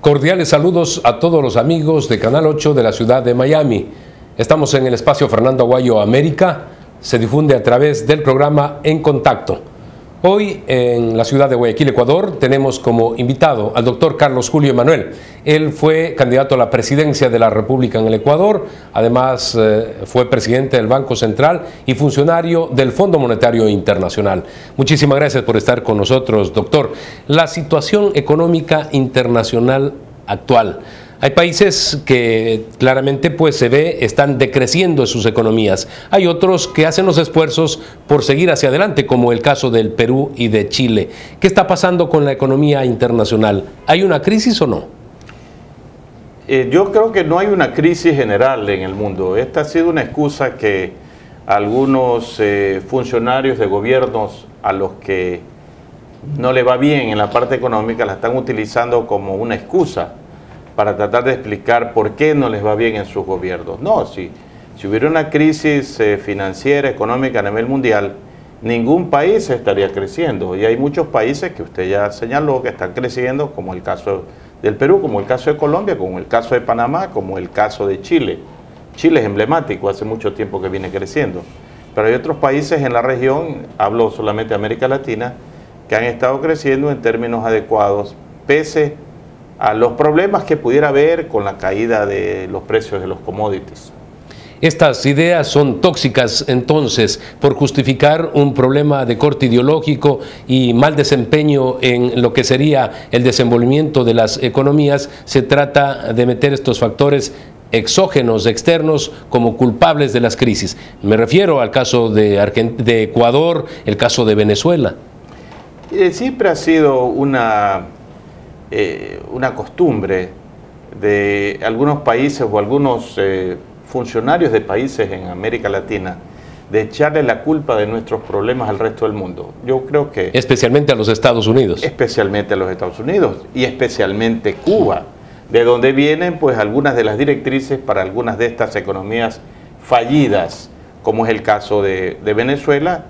Cordiales saludos a todos los amigos de Canal 8 de la ciudad de Miami. Estamos en el espacio Fernando Aguayo América. Se difunde a través del programa En Contacto. Hoy en la ciudad de Guayaquil, Ecuador, tenemos como invitado al doctor Carlos Julio Emanuel. Él fue candidato a la presidencia de la República en el Ecuador, además fue presidente del Banco Central y funcionario del Fondo Monetario Internacional. Muchísimas gracias por estar con nosotros, doctor. La situación económica internacional actual. Hay países que claramente se ve están decreciendo en sus economías. Hay otros que hacen los esfuerzos por seguir hacia adelante, como el caso del Perú y de Chile. ¿Qué está pasando con la economía internacional? ¿Hay una crisis o no? Yo creo que no hay una crisis general en el mundo. Esta ha sido una excusa que algunos funcionarios de gobiernos a los que no le va bien en la parte económica la están utilizando como una excusa para tratar de explicar por qué no les va bien en sus gobiernos. No, si hubiera una crisis financiera, económica a nivel mundial, ningún país estaría creciendo. Y hay muchos países que usted ya señaló que están creciendo, como el caso del Perú, como el caso de Colombia, como el caso de Panamá, como el caso de Chile. Chile es emblemático, hace mucho tiempo que viene creciendo. Pero hay otros países en la región, hablo solamente de América Latina, que han estado creciendo en términos adecuados, pese a los problemas que pudiera haber con la caída de los precios de los commodities. Estas ideas son tóxicas entonces por justificar un problema de corte ideológico y mal desempeño en lo que sería el desenvolvimiento de las economías. Se trata de meter estos factores exógenos, externos, como culpables de las crisis. Me refiero al caso de Ecuador, el caso de Venezuela. Siempre ha sido una costumbre de algunos países o algunos funcionarios de países en América Latina de echarle la culpa de nuestros problemas al resto del mundo. Yo creo que... Especialmente a los Estados Unidos. Especialmente a los Estados Unidos y especialmente Cuba, de donde vienen pues algunas de las directrices para algunas de estas economías fallidas, como es el caso de Venezuela,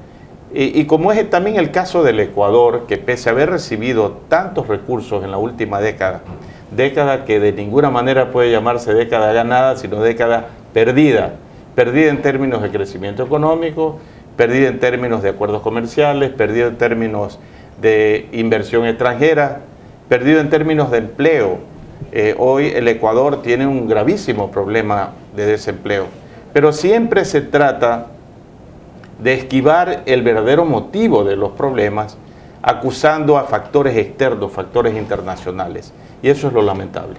y como es también el caso del Ecuador, que pese a haber recibido tantos recursos en la última década que de ninguna manera puede llamarse década ganada, sino década perdida en términos de crecimiento económico, perdida en términos de acuerdos comerciales, perdida en términos de inversión extranjera, perdido en términos de empleo. Hoy el Ecuador tiene un gravísimo problema de desempleo, pero siempre se trata de esquivar el verdadero motivo de los problemas, acusando a factores externos, factores internacionales. Y eso es lo lamentable.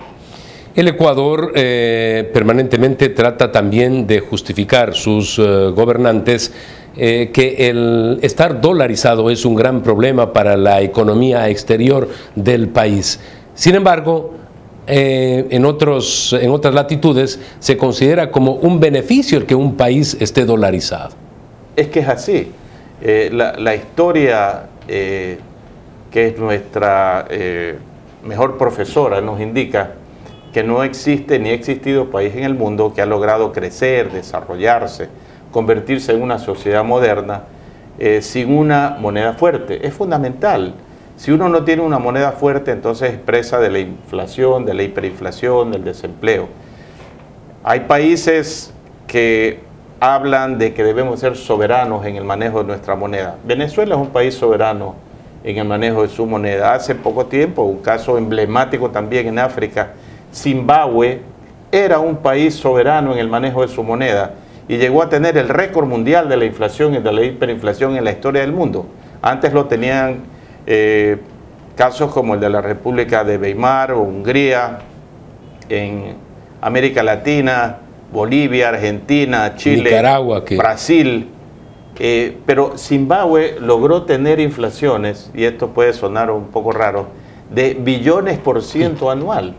El Ecuador permanentemente trata también de justificar sus gobernantes que el estar dolarizado es un gran problema para la economía exterior del país. Sin embargo, en otras latitudes se considera como un beneficio el que un país esté dolarizado. Es que es así. La historia, que es nuestra mejor profesora, nos indica que no existe ni ha existido país en el mundo que ha logrado crecer, desarrollarse, convertirse en una sociedad moderna sin una moneda fuerte. Es fundamental. Si uno no tiene una moneda fuerte, entonces es presa de la inflación, de la hiperinflación, del desempleo. Hay países que hablan de que debemos ser soberanos en el manejo de nuestra moneda. Venezuela es un país soberano en el manejo de su moneda. Hace poco tiempo, un caso emblemático también en África, Zimbabue era un país soberano en el manejo de su moneda y llegó a tener el récord mundial de la inflación y de la hiperinflación en la historia del mundo. Antes lo tenían casos como el de la República de Weimar o Hungría, en América Latina, Bolivia, Argentina, Chile, Nicaragua, Brasil, pero Zimbabue logró tener inflaciones, y esto puede sonar un poco raro, de billones % anual.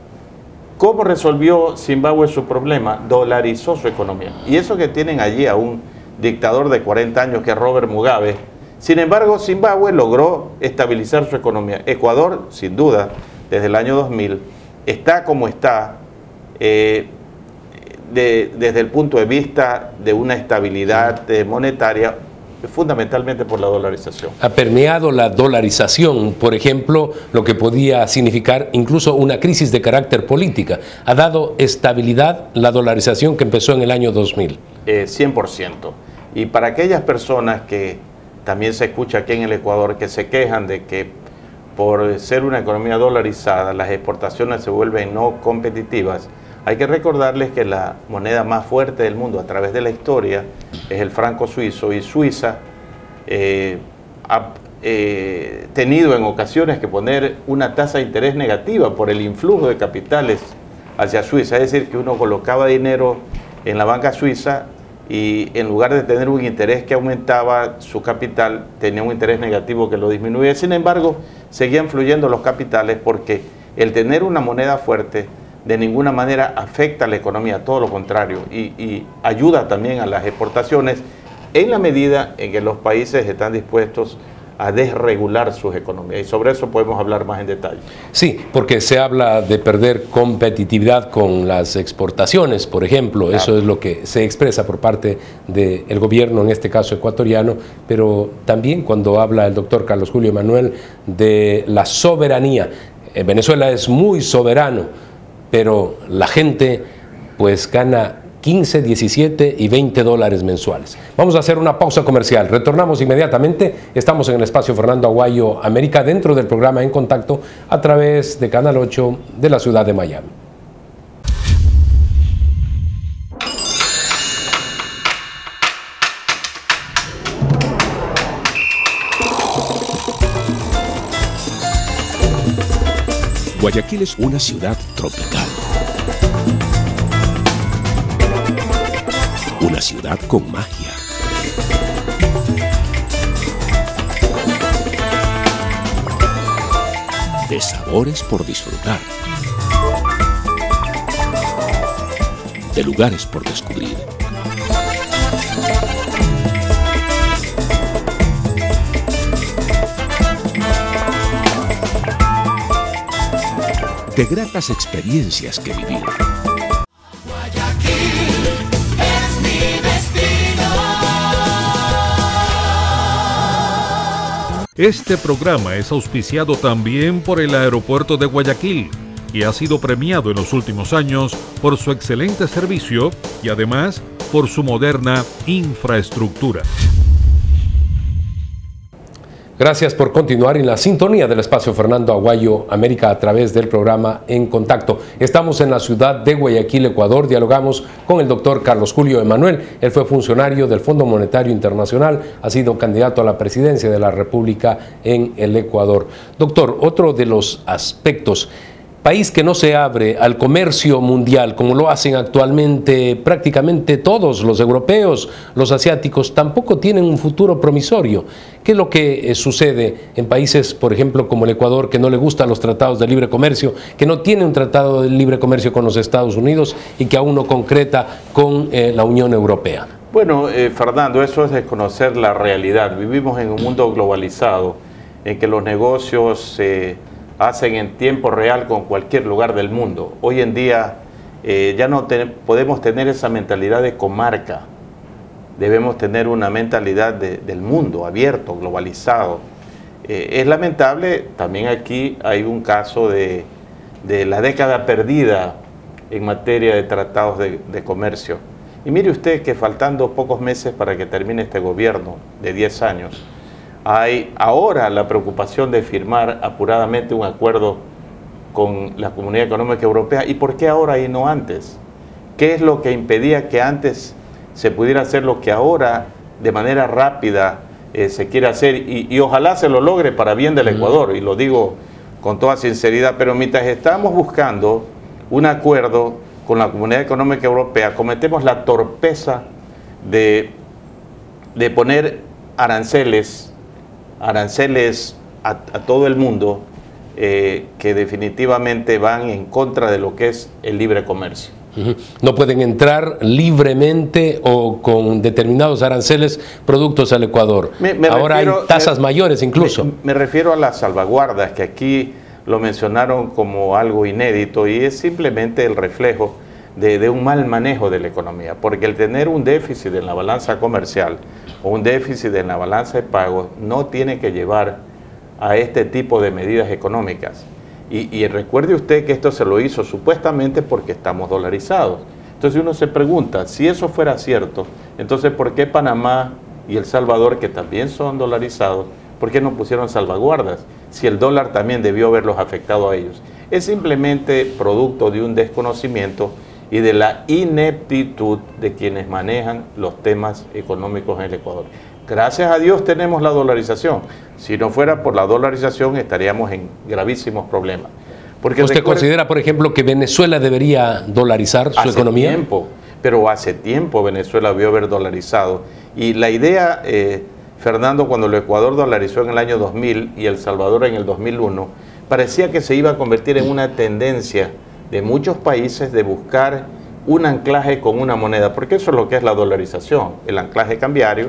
¿Cómo resolvió Zimbabue su problema? Dolarizó su economía. Y eso que tienen allí a un dictador de 40 años que es Robert Mugabe. Sin embargo, Zimbabue logró estabilizar su economía. Ecuador, sin duda, desde el año 2000, está como está, desde el punto de vista de una estabilidad monetaria fundamentalmente por la dolarización. Ha permeado la dolarización, por ejemplo, lo que podía significar incluso una crisis de carácter política. ¿Ha dado estabilidad la dolarización que empezó en el año 2000? 100%. Y para aquellas personas que también se escucha aquí en el Ecuador, que se quejan de que por ser una economía dolarizada, las exportaciones se vuelven no competitivas, hay que recordarles que la moneda más fuerte del mundo a través de la historia es el franco suizo, y Suiza ha tenido en ocasiones que poner una tasa de interés negativa por el influjo de capitales hacia Suiza. Es decir, que uno colocaba dinero en la banca suiza y en lugar de tener un interés que aumentaba su capital, tenía un interés negativo que lo disminuía. Sin embargo, seguían fluyendo los capitales porque el tener una moneda fuerte de ninguna manera afecta a la economía, todo lo contrario, y ayuda también a las exportaciones en la medida en que los países están dispuestos a desregular sus economías. Y sobre eso podemos hablar más en detalle. Sí, porque se habla de perder competitividad con las exportaciones, por ejemplo. Claro. Eso es lo que se expresa por parte del gobierno, en este caso ecuatoriano, pero también cuando habla el doctor Carlos Julio Emanuel de la soberanía. Venezuela es muy soberano, pero la gente pues gana 15, 17 y 20 dólares mensuales. Vamos a hacer una pausa comercial. Retornamos inmediatamente. Estamos en el espacio Fernando Aguayo América, dentro del programa En Contacto, a través de Canal 8 de la ciudad de Miami. Guayaquil es una ciudad tropical. Una ciudad con magia. De sabores por disfrutar. De lugares por descubrir. De gratas experiencias que vivir. Este programa es auspiciado también por el Aeropuerto de Guayaquil y ha sido premiado en los últimos años por su excelente servicio y además por su moderna infraestructura. Gracias por continuar en la sintonía del espacio Fernando Aguayo América a través del programa En Contacto. Estamos en la ciudad de Guayaquil, Ecuador. Dialogamos con el doctor Carlos Julio Emanuel. Él fue funcionario del Fondo Monetario Internacional, ha sido candidato a la presidencia de la República en el Ecuador. Doctor, otro de los aspectos, país que no se abre al comercio mundial como lo hacen actualmente prácticamente todos los europeos, los asiáticos, tampoco tienen un futuro promisorio. ¿Qué es lo que sucede en países, por ejemplo, como el Ecuador, que no le gustan los tratados de libre comercio, que no tiene un tratado de libre comercio con los Estados Unidos y que aún no concreta con la Unión Europea? Bueno, Fernando, eso es desconocer la realidad. Vivimos en un mundo globalizado en que los negocios se hacen en tiempo real con cualquier lugar del mundo. Hoy en día ya no podemos tener esa mentalidad de comarca. Debemos tener una mentalidad del mundo abierto, globalizado. Es lamentable, también aquí hay un caso de la década perdida en materia de tratados de comercio. Y mire usted que faltando pocos meses para que termine este gobierno de 10 años, hay ahora la preocupación de firmar apuradamente un acuerdo con la Comunidad Económica Europea. ¿Y por qué ahora y no antes? ¿Qué es lo que impedía que antes se pudiera hacer lo que ahora de manera rápida se quiere hacer? Y ojalá se lo logre para bien del Ecuador, y lo digo con toda sinceridad, pero mientras estamos buscando un acuerdo con la Comunidad Económica Europea, cometemos la torpeza de poner aranceles a todo el mundo que definitivamente van en contra de lo que es el libre comercio. No pueden entrar libremente o con determinados aranceles productos al Ecuador. Ahora hay tasas mayores incluso. Me refiero a las salvaguardas, que aquí lo mencionaron como algo inédito, y es simplemente el reflejo de un mal manejo de la economía, porque el tener un déficit en la balanza comercial o un déficit en la balanza de pagos no tiene que llevar a este tipo de medidas económicas. Y recuerde usted que esto se lo hizo supuestamente porque estamos dolarizados. Entonces uno se pregunta, si eso fuera cierto, entonces ¿por qué Panamá y El Salvador, que también son dolarizados, por qué no pusieron salvaguardas? Si el dólar también debió haberlos afectado a ellos. Es simplemente producto de un desconocimiento y de la ineptitud de quienes manejan los temas económicos en el Ecuador. Gracias a Dios tenemos la dolarización. Si no fuera por la dolarización estaríamos en gravísimos problemas. Porque ¿usted considera, por ejemplo, que Venezuela debería dolarizar su economía? Hace tiempo Venezuela debió haber dolarizado. Y la idea, Fernando, cuando el Ecuador dolarizó en el año 2000 y El Salvador en el 2001, parecía que se iba a convertir en una tendencia de muchos países de buscar un anclaje con una moneda, porque eso es lo que es la dolarización, el anclaje cambiario,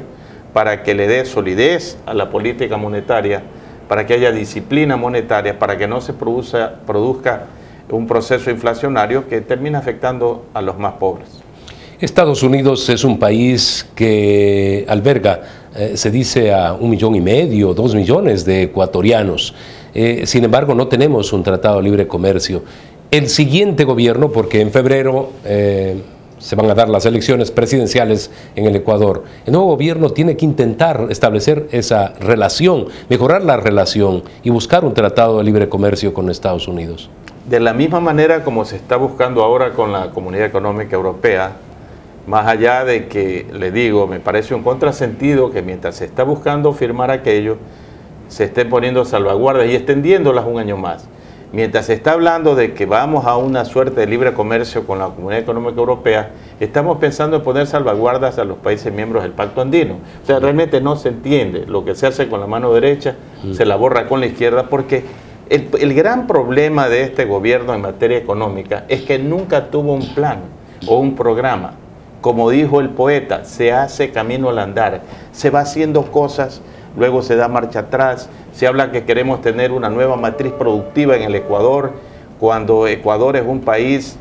para que le dé solidez a la política monetaria, para que haya disciplina monetaria, para que no se produzca un proceso inflacionario que termina afectando a los más pobres. Estados Unidos es un país que alberga, se dice, a 1,5 millones, 2 millones de ecuatorianos. Sin embargo, no tenemos un tratado de libre comercio. El siguiente gobierno, porque en febrero se van a dar las elecciones presidenciales en el Ecuador, el nuevo gobierno tiene que intentar establecer esa relación, mejorar la relación y buscar un tratado de libre comercio con Estados Unidos. De la misma manera como se está buscando ahora con la Comunidad Económica Europea, más allá de que, le digo, me parece un contrasentido que mientras se está buscando firmar aquello, se estén poniendo salvaguardas y extendiéndolas un año más. Mientras se está hablando de que vamos a una suerte de libre comercio con la Comunidad Económica Europea, estamos pensando en poner salvaguardas a los países miembros del Pacto Andino. O sea, realmente no se entiende. Lo que se hace con la mano derecha se la borra con la izquierda, porque el gran problema de este gobierno en materia económica es que nunca tuvo un plan o un programa. Como dijo el poeta, se hace camino al andar, se va haciendo cosas, luego se da marcha atrás. Se habla que queremos tener una nueva matriz productiva en el Ecuador, cuando Ecuador es un país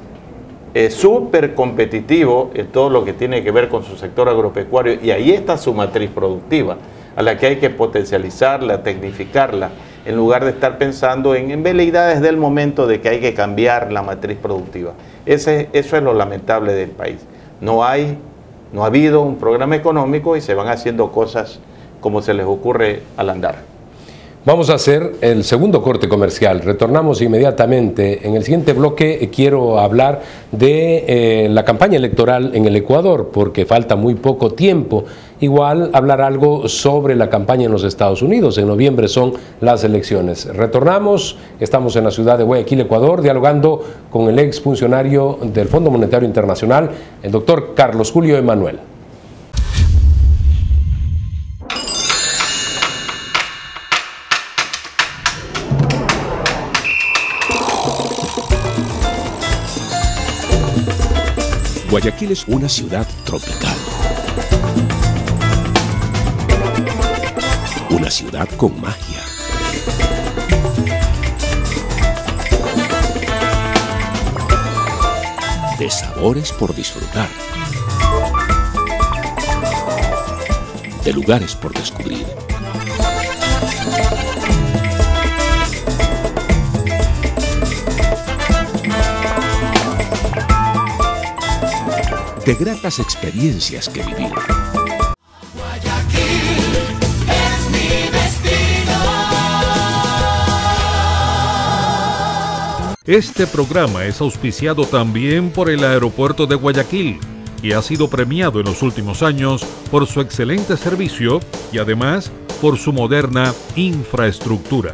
súper competitivo en todo lo que tiene que ver con su sector agropecuario, y ahí está su matriz productiva, a la que hay que potencializarla, tecnificarla, en lugar de estar pensando en veleidades del momento de que hay que cambiar la matriz productiva. Eso es lo lamentable del país. No ha habido un programa económico y se van haciendo cosas como se les ocurre al andar. Vamos a hacer el segundo corte comercial. Retornamos inmediatamente. En el siguiente bloque quiero hablar de la campaña electoral en el Ecuador, porque falta muy poco tiempo. Igual hablar algo sobre la campaña en los Estados Unidos. En noviembre son las elecciones. Retornamos. Estamos en la ciudad de Guayaquil, Ecuador, dialogando con el exfuncionario del Fondo Monetario Internacional, el doctor Carlos Julio Emanuel. Guayaquil es una ciudad tropical. Una ciudad con magia. De sabores por disfrutar. De lugares por descubrir. De gratas experiencias que vivir. Guayaquil es mi destino. Este programa es auspiciado también por el Aeropuerto de Guayaquil y ha sido premiado en los últimos años por su excelente servicio y además por su moderna infraestructura.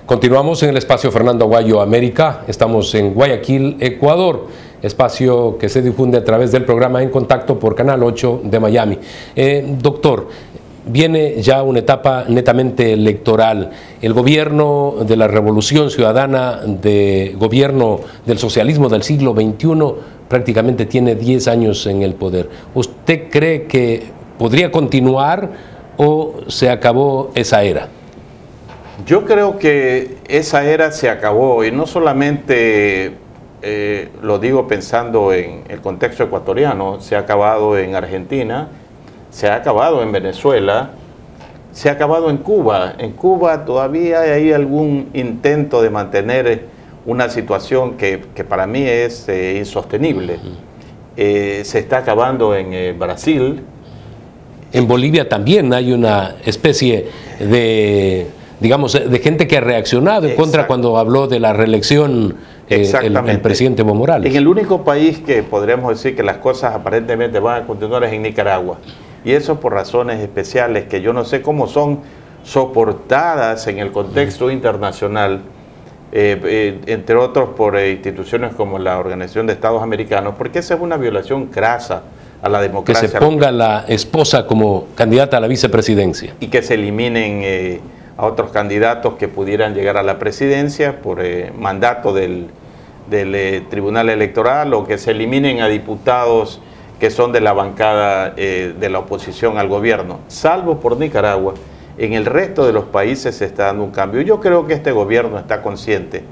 Continuamos en el espacio Fernando Aguayo América. Estamos en Guayaquil, Ecuador, espacio que se difunde a través del programa En Contacto por Canal 8 de Miami. Doctor, viene ya una etapa netamente electoral. El gobierno de la Revolución Ciudadana, de gobierno del socialismo del siglo XXI, prácticamente tiene 10 años en el poder. ¿Usted cree que podría continuar o se acabó esa era? Yo creo que esa era se acabó, y no solamente lo digo pensando en el contexto ecuatoriano, se ha acabado en Argentina, se ha acabado en Venezuela, se ha acabado en Cuba. En Cuba todavía hay algún intento de mantener una situación que para mí es insostenible. Se está acabando en Brasil. En Bolivia también hay una especie de, digamos, de gente que ha reaccionado en contra cuando habló de la reelección el presidente Evo Morales. En el único país que podríamos decir que las cosas aparentemente van a continuar es en Nicaragua. Y eso por razones especiales que yo no sé cómo son soportadas en el contexto internacional, entre otros por instituciones como la Organización de Estados Americanos, porque esa es una violación crasa a la democracia. Que se ponga la esposa como candidata a la vicepresidencia. Y que se eliminen a otros candidatos que pudieran llegar a la presidencia por mandato del Tribunal Electoral, o que se eliminen a diputados que son de la bancada de la oposición al gobierno. Salvo por Nicaragua, en el resto de los países se está dando un cambio. Yo creo que este gobierno está consciente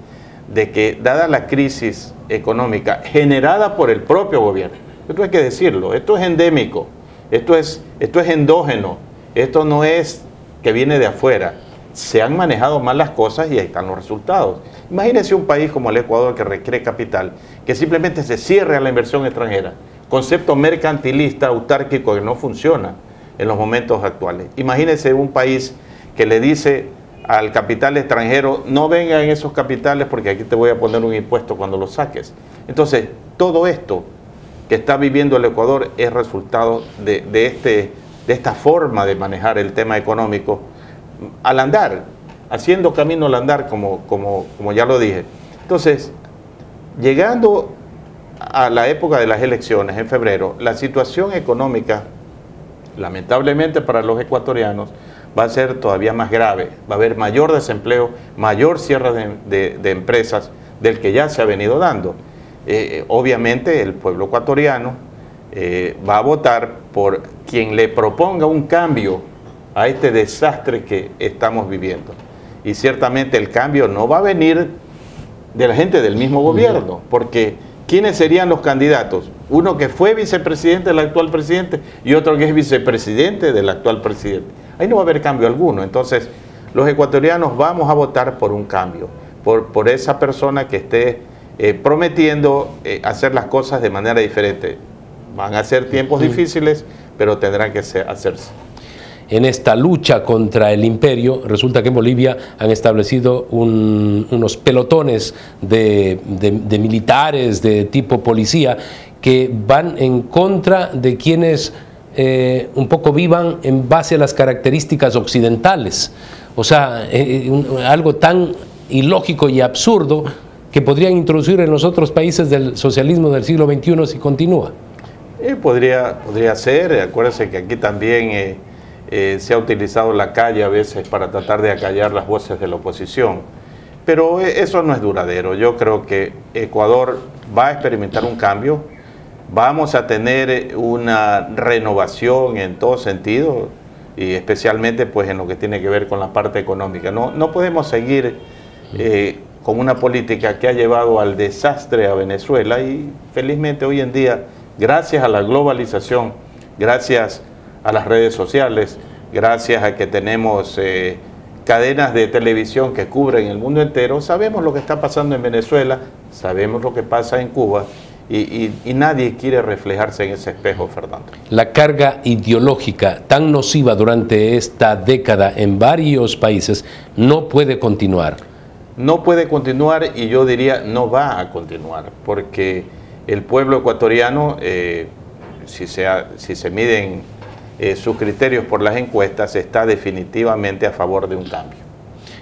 de que, dada la crisis económica generada por el propio gobierno, esto hay que decirlo, esto es endémico, esto es endógeno, esto no es que viene de afuera. Se han manejado mal las cosas y ahí están los resultados. Imagínense un país como el Ecuador, que requiere capital, que simplemente se cierre a la inversión extranjera. Concepto mercantilista, autárquico, que no funciona en los momentos actuales. Imagínense un país que le dice al capital extranjero: no vengan esos capitales porque aquí te voy a poner un impuesto cuando los saques. Entonces, todo esto que está viviendo el Ecuador es resultado de esta forma de manejar el tema económico al andar, haciendo camino al andar, como ya lo dije. Entonces, llegando a la época de las elecciones, en febrero, la situación económica, lamentablemente para los ecuatorianos, va a ser todavía más grave. Va a haber mayor desempleo, mayor cierre de empresas del que ya se ha venido dando. Obviamente el pueblo ecuatoriano va a votar por quien le proponga un cambio a este desastre que estamos viviendo. Y ciertamente el cambio no va a venir de la gente del mismo gobierno, porque ¿quiénes serían los candidatos? Uno que fue vicepresidente del actual presidente y otro que es vicepresidente del actual presidente. Ahí no va a haber cambio alguno. Entonces, los ecuatorianos vamos a votar por un cambio, por esa persona que esté prometiendo hacer las cosas de manera diferente. Van a ser tiempos difíciles, pero tendrán que hacerse. En esta lucha contra el imperio, resulta que en Bolivia han establecido unos pelotones de militares de tipo policía que van en contra de quienes un poco vivan en base a las características occidentales. O sea, algo tan ilógico y absurdo que podrían introducir en los otros países del socialismo del siglo XXI si continúa. Podría ser. Acuérdense que aquí también se ha utilizado la calle a veces para tratar de acallar las voces de la oposición. Pero eso no es duradero. Yo creo que Ecuador va a experimentar un cambio. Vamos a tener una renovación en todo sentido, y especialmente pues en lo que tiene que ver con la parte económica. No podemos seguir con una política que ha llevado al desastre a Venezuela, y felizmente hoy en día, gracias a la globalización, gracias a las redes sociales, gracias a que tenemos cadenas de televisión que cubren el mundo entero, sabemos lo que está pasando en Venezuela, sabemos lo que pasa en Cuba, y nadie quiere reflejarse en ese espejo, Fernando. La carga ideológica tan nociva durante esta década en varios países no puede continuar. No puede continuar, y yo diría no va a continuar, porque el pueblo ecuatoriano, si se miden sus criterios por las encuestas, está definitivamente a favor de un cambio.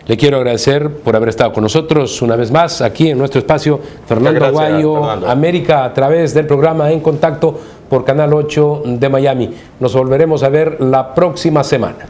Le quiero agradecer por haber estado con nosotros una vez más aquí en nuestro espacio. Fernando Aguayo, América, a través del programa En Contacto por Canal 8 de Miami. Nos volveremos a ver la próxima semana.